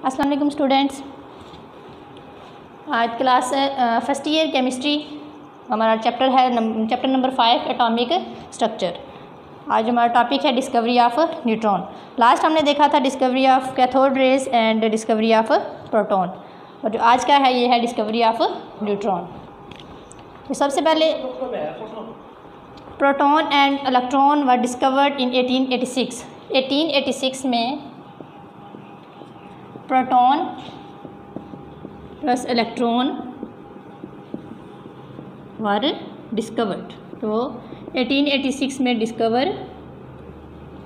अस्सलाम वालेकुम स्टूडेंट्स। आज क्लास फर्स्ट ईयर केमिस्ट्री हमारा चैप्टर नंबर 5 एटॉमिक स्ट्रक्चर। आज हमारा टॉपिक है डिस्कवरी ऑफ न्यूट्रॉन। लास्ट हमने देखा था discovery of cathode rays and discovery of proton, और जो आज का है ये है डिस्कवरी ऑफ न्यूट्रॉन। तो सबसे पहले proton and electron were discovered in 1886। 1886 में proton plus electron were discovered. तो 1886 में डिस्कवर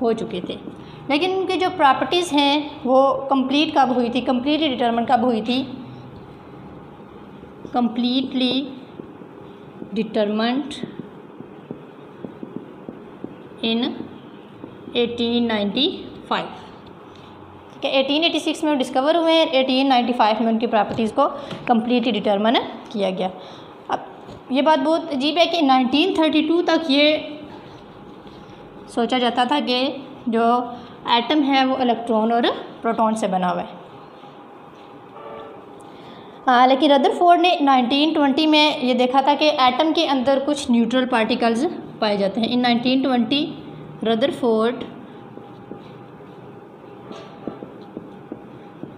हो चुके थे, लेकिन उनके जो प्रॉपर्टीज़ हैं वो कंप्लीट कब हुई थी, कंप्लीटली डिटरमिन कब हुई थी? कंप्लीटली डिटरमिन्ड इन 1895। ठीक है, 1886 में डिस्कवर हुए हैं, 1895 में उनकी प्रॉपर्टीज़ को कंप्लीटली डिटरमिन किया गया। अब ये बात बहुत अजीब है कि 1932 तक ये सोचा जाता था कि जो एटम है वो इलेक्ट्रॉन और प्रोटॉन से बना हुआ है। लेकिन रदरफोर्ड ने 1920 में ये देखा था कि एटम के अंदर कुछ न्यूट्रल पार्टिकल्स पाए जाते हैं। इन 1920 Rutherford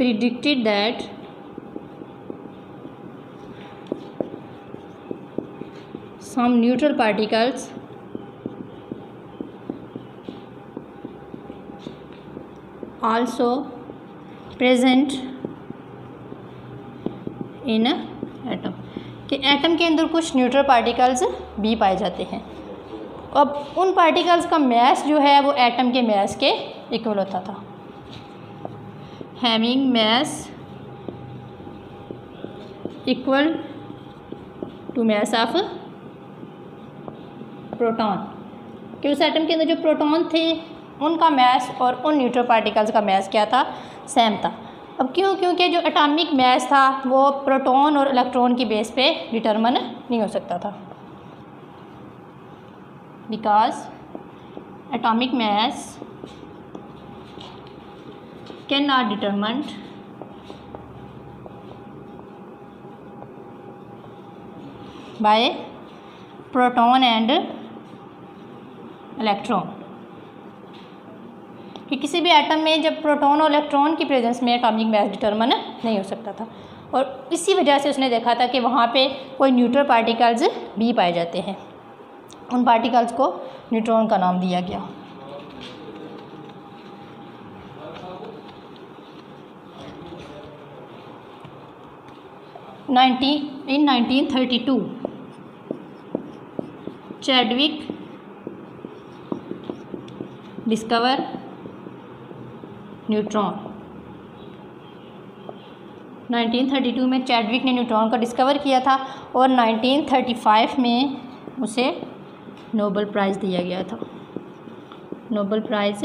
predicted that some neutral particles also present in atom, कि एटम के अंदर कुछ न्यूट्रल पार्टिकल्स भी पाए जाते हैं। अब उन पार्टिकल्स का मैस जो है वो एटम के मैस के इक्वल होता था, having mass equal to mass of proton, कि उस एटम के अंदर जो प्रोटॉन थे उनका मैस और उन न्यूट्रल पार्टिकल्स का मैस क्या था? सेम था। अब क्योंकि जो एटॉमिक मैस था वो प्रोटॉन और इलेक्ट्रॉन की बेस पे डिटरमिन नहीं हो सकता था, because atomic mass cannot determined by proton and electron, कि किसी भी एटम में जब प्रोटॉन और इलेक्ट्रॉन की प्रेजेंस में एटॉमिक मैस डिटरमिन नहीं हो सकता था, और इसी वजह से उसने देखा था कि वहाँ पे कोई न्यूट्रल पार्टिकल्स भी पाए जाते हैं। उन पार्टिकल्स को न्यूट्रॉन का नाम दिया गया। In 1932 Chadwick discover neutron. 1932 में चैडविक ने न्यूट्रॉन को डिस्कवर किया था और 1935 में उसे नोबेल प्राइज़ दिया गया था। नोबेल प्राइज़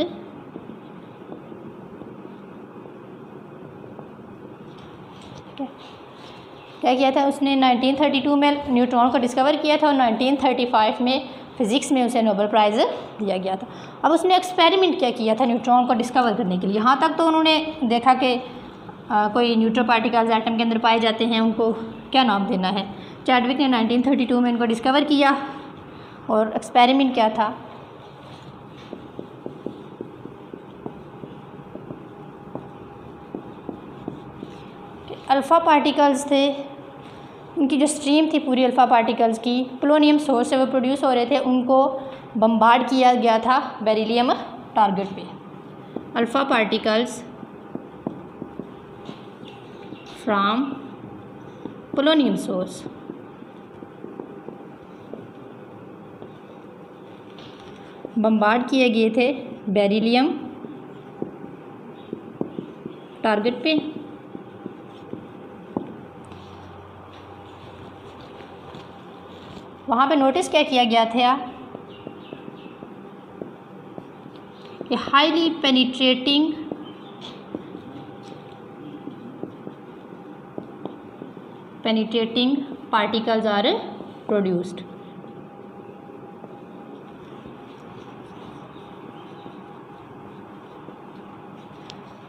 क्या किया था उसने? 1932 में न्यूट्रॉन को डिस्कवर किया था और 1935 में फ़िज़िक्स में उसे नोबेल प्राइज़ दिया गया था। अब उसने एक्सपेरिमेंट क्या किया था न्यूट्रॉन को डिस्कवर करने के लिए? यहाँ तक तो उन्होंने देखा कि कोई न्यूट्रल पार्टिकल्स एटम के अंदर पाए जाते हैं, उनको क्या नाम देना है। चैडविक ने 1932 में इनको डिस्कवर किया, और एक्सपेरिमेंट क्या था? अल्फ़ा पार्टिकल्स थे, उनकी जो स्ट्रीम थी पूरी अल्फ़ा पार्टिकल्स की, पोलोनियम सोर्स से वो प्रोड्यूस हो रहे थे, उनको बम्बार्ड किया गया था बेरिलियम टारगेट पे। Alpha particles from polonium source bombard किए गए थे बेरिलियम टारगेट पे। वहाँ पे नोटिस क्या किया गया था कि highly penetrating particles are produced.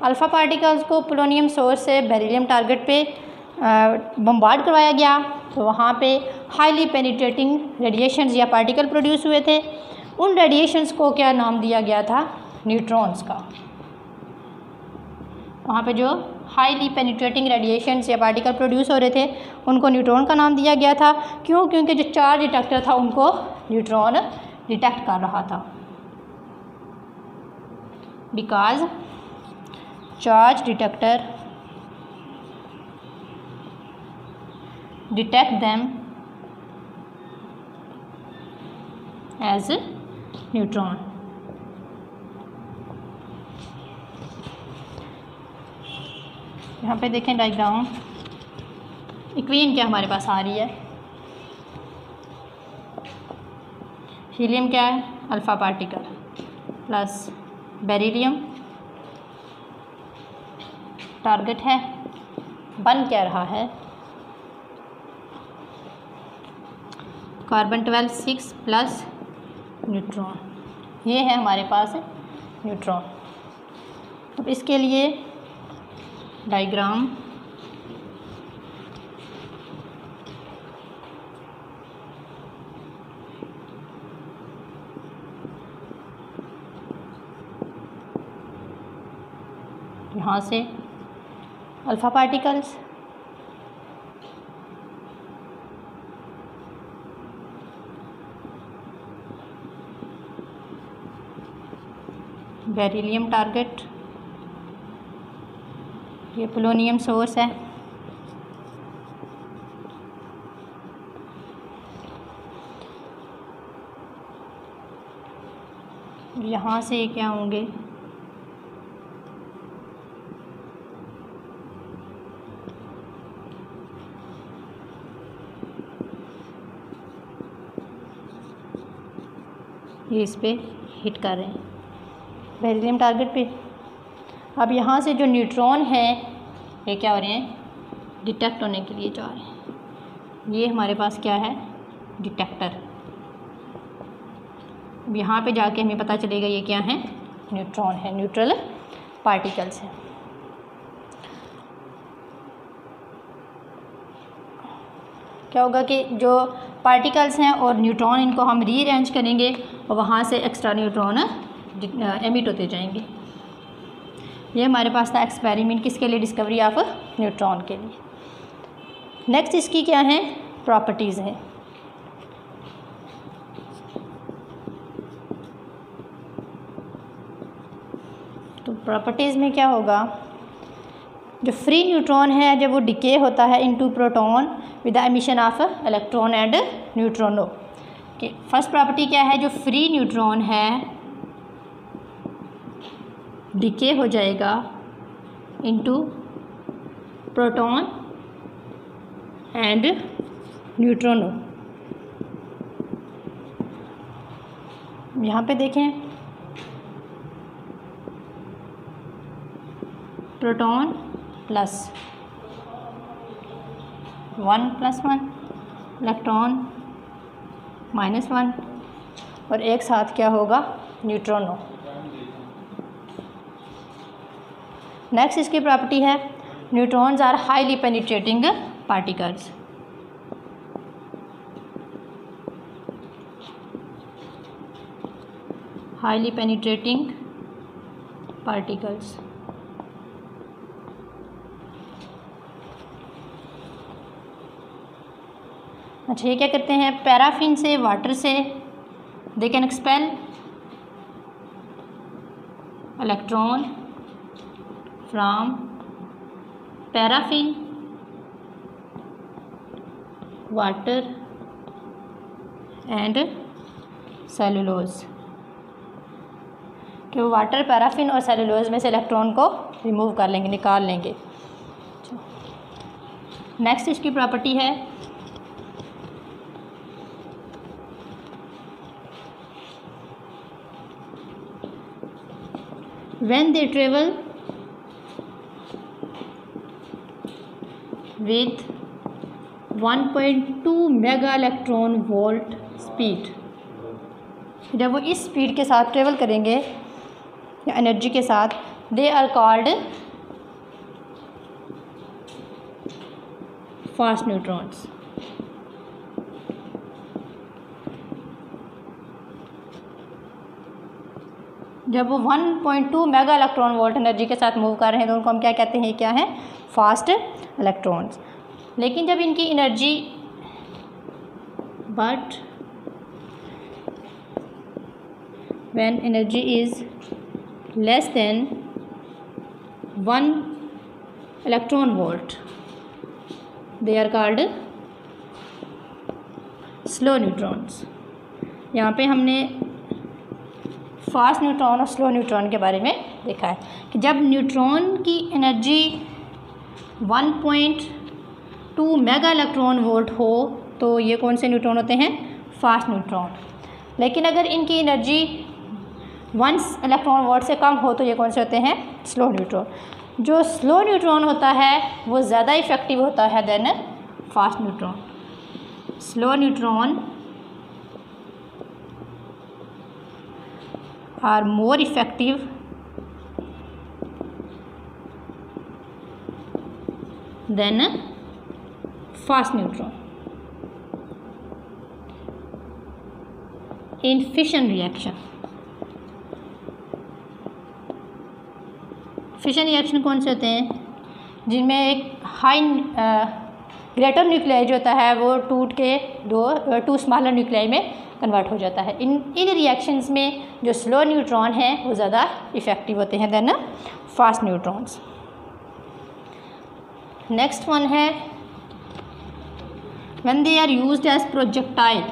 Alpha particles को पोलोनियम सोर्स से बेरिलियम टारगेट पे बम्बार्ड करवाया गया तो वहाँ पे हाईली पेनिट्रेटिंग रेडिएशंस या पार्टिकल प्रोड्यूस हुए थे। उन रेडिएशंस को क्या नाम दिया गया था? न्यूट्रॉन्स का। वहाँ पे जो हाईली पेनिट्रेटिंग रेडिएशंस या पार्टिकल प्रोड्यूस हो रहे थे उनको न्यूट्रॉन का नाम दिया गया था। क्यों? क्योंकि जो चार्ज डिटेक्टर था उनको न्यूट्रॉन डिटेक्ट कर रहा था। Because charge detector detect them as neutron. यहाँ पे देखें डायग्राम, इक्वेशन क्या हमारे पास आ रही है? हीलियम क्या है? Alpha particle plus beryllium target है, बन क्या रहा है? Carbon 12 6 plus neutron. ये है हमारे पास न्यूट्रॉन। अब इसके लिए डायग्राम यहाँ से अल्फ़ा पार्टिकल्स, बेरिलियम टारगेट, ये पोलोनियम सोर्स है, यहाँ से क्या होंगे? ये इस पे हिट कर रहे हैं बेरिलियम टारगेट पे। अब यहाँ से जो न्यूट्रॉन है ये क्या हो रहे हैं? डिटेक्ट होने के लिए जा रहे हैं। ये हमारे पास क्या है? डिटेक्टर। अब यहाँ पे जाके हमें पता चलेगा ये क्या है? न्यूट्रॉन है, न्यूट्रल पार्टिकल्स है। क्या होगा कि जो पार्टिकल्स हैं और न्यूट्रॉन, इनको हम रीअरेंज करेंगे और वहाँ से एक्स्ट्रा न्यूट्रॉन एमिट होते जाएंगे। ये हमारे पास था एक्सपेरिमेंट किसके लिए? डिस्कवरी ऑफ न्यूट्रॉन के लिए। नेक्स्ट इसकी क्या है? प्रॉपर्टीज़ हैं। तो प्रॉपर्टीज़ में क्या होगा? जो फ्री न्यूट्रॉन है जब वो डिके होता है into proton with the emission of electron and neutrino. कि फर्स्ट प्रॉपर्टी क्या है? जो फ्री न्यूट्रॉन है डिके हो जाएगा इनटू प्रोटॉन एंड न्यूट्रॉनो। यहाँ पे देखें प्रोटॉन प्लस 1 + 1, इलेक्ट्रॉन -1 और एक साथ क्या होगा? न्यूट्रॉनो। नेक्स्ट इसकी प्रॉपर्टी है neutrons are highly penetrating particles. Highly penetrating particles. अच्छा, ये क्या करते हैं? पैराफिन से, वाटर से they can expel electron from paraffin, water and cellulose. कि वो वाटर, पैराफिन और सेलुलोज में से इलेक्ट्रॉन को रिमूव कर लेंगे, निकाल लेंगे। नेक्स्ट इसकी प्रॉपर्टी है when they travel with 1.2 mega electron volt speed. जब वो इस स्पीड के साथ ट्रेवल करेंगे या एनर्जी के साथ they are called fast neutrons. जब वो 1.2 मेगा इलेक्ट्रॉन वोल्ट एनर्जी के साथ मूव कर रहे हैं तो उनको हम क्या कहते हैं, क्या है, फास्ट इलेक्ट्रॉन्स। लेकिन जब इनकी energy but when energy is less than 1 electron volt they are called slow neutrons. यहाँ पे हमने फास्ट न्यूट्रॉन और स्लो न्यूट्रॉन के बारे में देखा है कि जब न्यूट्रॉन की एनर्जी 1.2 मेगा इलेक्ट्रॉन वोल्ट हो तो ये कौन से न्यूट्रॉन होते हैं, फास्ट न्यूट्रॉन। लेकिन अगर इनकी एनर्जी 1 इलेक्ट्रॉन वोल्ट से कम हो तो ये कौन से होते हैं, स्लो न्यूट्रॉन। जो स्लो न्यूट्रॉन होता है वो ज़्यादा इफ़ेक्टिव होता है than fast neutron. Slow neutron are more effective than a fast neutron in fission reaction। Fission reaction कौन से होते हैं, जिनमें एक हाई ग्रेटर न्यूक्लियाई जो होता है वो टूट के टू स्मॉलर न्यूक्लियाई में कन्वर्ट हो जाता है। इन रिएक्शंस में जो स्लो न्यूट्रॉन हैं वो ज़्यादा इफ़ेक्टिव होते हैं than fast neutrons. Next one है when they are used as projectile.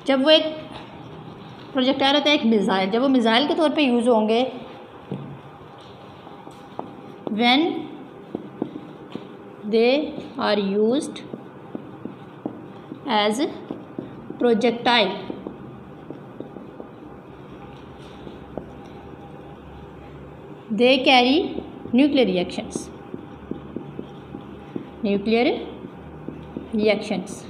जब वो एक प्रोजेक्टाइल होता है, एक मिसाइल, जब वो मिसाइल के तौर पे यूज़ होंगे, when they are used as projectile they carry nuclear reactions.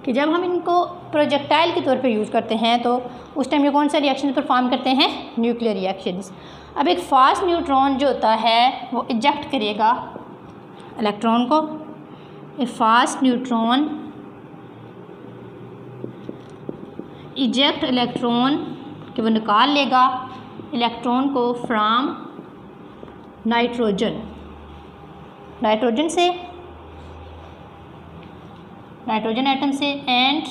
कि जब हम इनको प्रोजेक्टाइल के तौर पे यूज़ करते हैं तो उस टाइम ये कौन सा रिएक्शन परफॉर्म करते हैं, न्यूक्लियर रिएक्शंस। अब एक फास्ट न्यूट्रॉन जो होता है वो इजेक्ट करेगा इलेक्ट्रॉन को। ए फास्ट न्यूट्रॉन इजेक्ट इलेक्ट्रॉन कि वो निकाल लेगा इलेक्ट्रॉन को फ्रॉम नाइट्रोजन से, नाइट्रोजन एटम से, एंड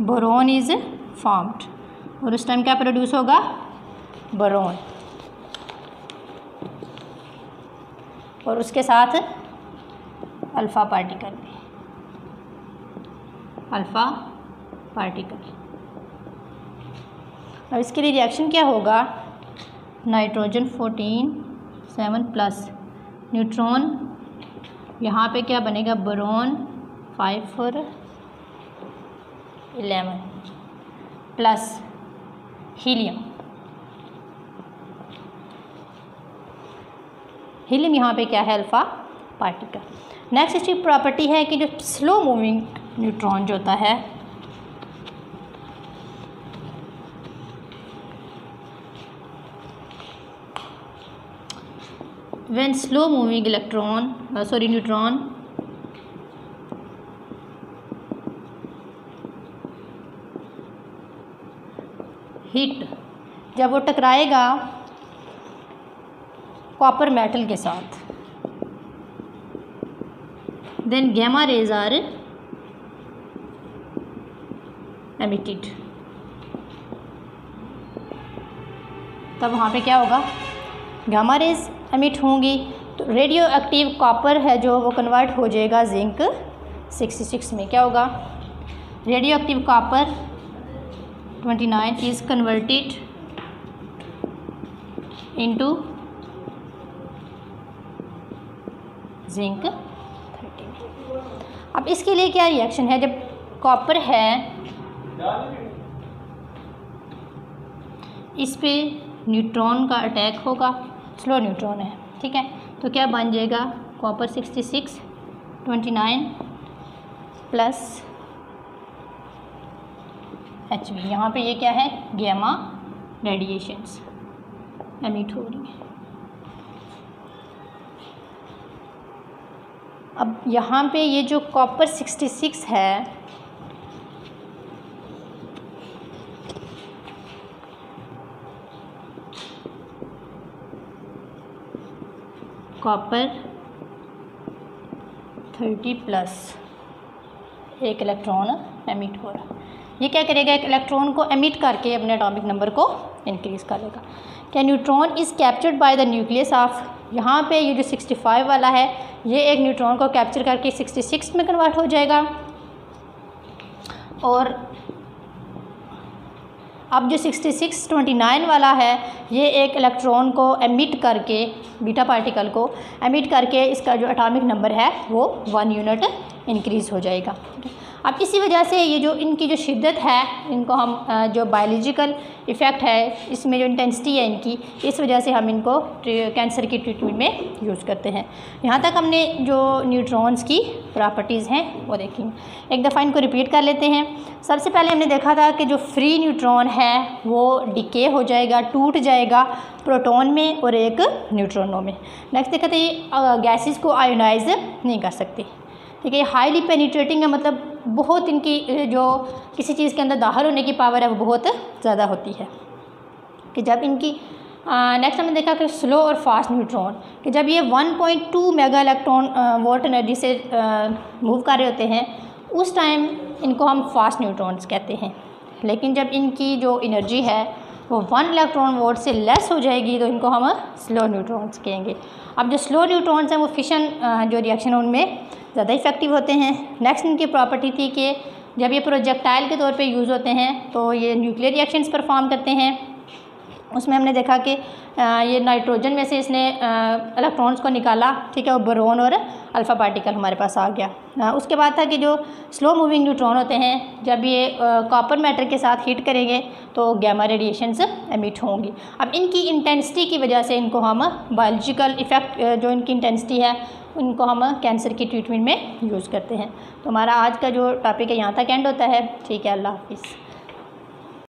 बोरॉन इज फॉर्म्ड। और उस टाइम क्या प्रोड्यूस होगा, बोरॉन। और उसके साथ अल्फ़ा पार्टिकल भी, अल्फ़ा पार्टिकल। और इसके लिए रिएक्शन क्या होगा, नाइट्रोजन 14 प्लस न्यूट्रॉन, यहाँ पे क्या बनेगा, बोरॉन 5 और 11 प्लस हीलियम। हीलियम यहाँ पे क्या है, अल्फ़ा पार्टिकल। नेक्स्ट इसकी प्रॉपर्टी है कि जो स्लो मूविंग न्यूट्रॉन जो होता है, when slow moving neutron hit, जब वो टकराएगा कॉपर मेटल के साथ, then gamma rays are emitted. तब वहाँ पे क्या होगा, गामा रेज एमिट होंगी तो रेडियो एक्टिव कॉपर है जो वो कन्वर्ट हो जाएगा जिंक 66 में। क्या होगा, radio active copper 29 is converted into zinc 13। अब इसके लिए क्या रिएक्शन है, जब कॉपर है इस पे न्यूट्रॉन का अटैक होगा, स्लो न्यूट्रॉन है, ठीक है, तो क्या बन जाएगा, कॉपर 66 29 प्लस HV। यहाँ पे ये क्या है, गैमा रेडिएशंस। एमिट हो रही है। अब यहाँ पे ये जो कॉपर 66 है, कॉपर 30+ एक इलेक्ट्रॉन एमिट हो रहा है। ये क्या करेगा, एक इलेक्ट्रॉन को एमिट करके अपने एटॉमिक नंबर को इंक्रीज़ करेगा। क्या neutron is captured by the nucleus of, यहाँ पे ये जो 65 वाला है ये एक न्यूट्रॉन को कैप्चर करके 66 में कन्वर्ट हो जाएगा। और अब जो 6629 वाला है ये एक इलेक्ट्रॉन को एमिट करके, बीटा पार्टिकल को एमिट करके इसका जो एटॉमिक नंबर है वो 1 यूनिट इंक्रीज़ हो जाएगा। अब इसी वजह से ये जो इनकी जो शिद्दत है, इनको हम जो बायोलॉजिकल इफ़ेक्ट है इसमें जो इंटेंसिटी है इनकी, इस वजह से हम इनको कैंसर की ट्रीटमेंट में यूज़ करते हैं। यहाँ तक हमने जो न्यूट्रॉन्स की प्रॉपर्टीज़ हैं वो देखी। एक दफ़ा इनको रिपीट कर लेते हैं। सबसे पहले हमने देखा था कि जो फ्री न्यूट्रॉन है वो डिके हो जाएगा, टूट जाएगा प्रोटॉन में और एक न्यूट्रॉनों में। नेक्स्ट देखा था ये गैसेस को आयोनाइज नहीं कर सकते। ठीक है, हाईली पेनिट्रेटिंग है, मतलब बहुत इनकी जो किसी चीज़ के अंदर दाखिल होने की पावर है वो बहुत ज़्यादा होती है। कि जब इनकी नेक्स्ट हमने देखा कि स्लो और फास्ट न्यूट्रॉन, कि जब ये 1.2 मेगा इलेक्ट्रॉन वोल्ट एनर्जी से मूव कर रहे होते हैं उस टाइम इनको हम फास्ट न्यूट्रॉन्स कहते हैं। लेकिन जब इनकी जो एनर्जी है वो 1 इलेक्ट्रॉन वोल्ट से लेस हो जाएगी तो इनको हम स्लो न्यूट्रॉन्स कहेंगे। अब जो स्लो न्यूट्रॉन्स हैं वो फिशन जो रिएक्शन उनमें ज़्यादा इफ़ेक्टिव होते हैं। नेक्स्ट इनकी प्रॉपर्टी थी कि जब ये प्रोजेक्टाइल के तौर पे यूज़ होते हैं तो ये न्यूक्लियर रिएक्शंस परफॉर्म करते हैं। उसमें हमने देखा कि ये नाइट्रोजन में से इसने इलेक्ट्रॉन्स को निकाला, ठीक है, वो बोरोन और अल्फ़ा पार्टिकल हमारे पास आ गया। उसके बाद था कि जो स्लो मूविंग न्यूट्रॉन होते हैं जब ये कॉपर मैटर के साथ हीट करेंगे तो गैमा रेडिएशंस एमिट होंगी। अब इनकी इंटेंसिटी की वजह से इनको हम बायोलॉजिकल इफ़ेक्ट जो इनकी इंटेंसिटी है उनको हम कैंसर की ट्रीटमेंट में यूज़ करते हैं। तो हमारा आज का जो टॉपिक है यहाँ तक एंड होता है। ठीक है, अल्लाह हाफिज़।